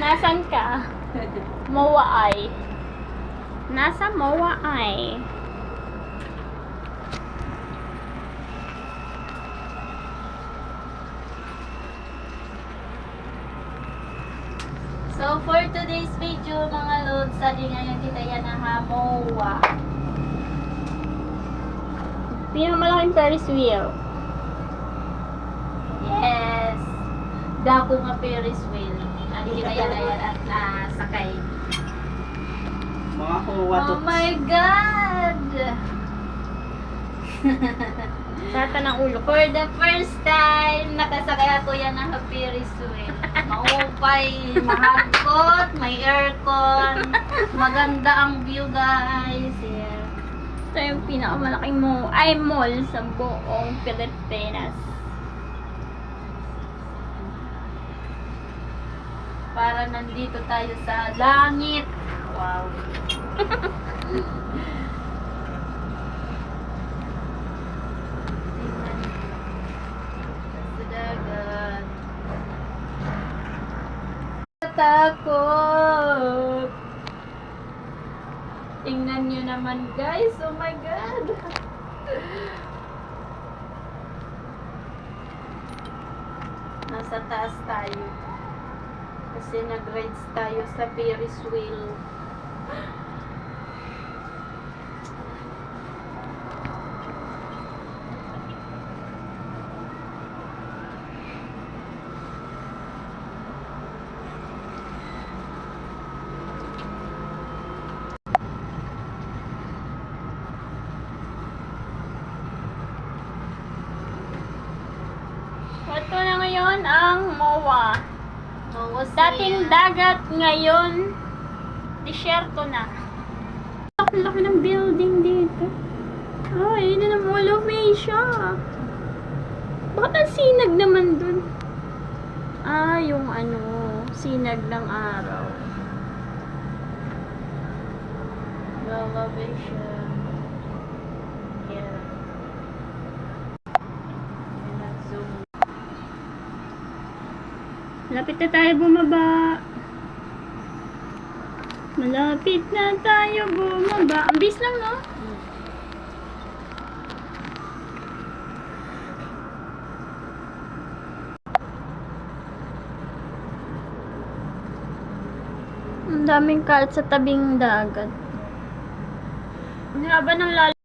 Nasaan ka? Mowaay. Nasa Mowaay. So, for today's video, mga lods, sali ngayon kita yan na Mowa. Pinakamalaking Ferris wheel. Yes! Dako nga Ferris wheel. Ano kita yan na yan at nasakay. Mga kuwa to. Oh my God! Sata ng ulo ko. For the first time, nakasakay ako yan ng Ferris wheel. Maupay, mahagkot, may aircon, maganda ang view guys. Yeah. Ito yung pinakamalaking mall sa buong Pilipinas. Para nandito tayo sa langit. Wow. Tingnan. Sa dagat. Takot. Tingnan nyo naman guys. Oh my God. Nasa taas tayo. Kasi nag-rides tayo sa Ferris wheel. Ito na ngayon ang MOA. Dating dagat, ngayon disyerto na. Ang laki ng building dito. Ay, yun na ng Mall of Asia. Bakit ang sinag naman dun? Ah, yung ano, sinag ng araw. Elevation. Yeah. Zoom. Malapit na tayo bumaba. Malapit na tayo bumaba. Ang bis lang, no? Ang daming cart sa tabing dagat. Ang haba ng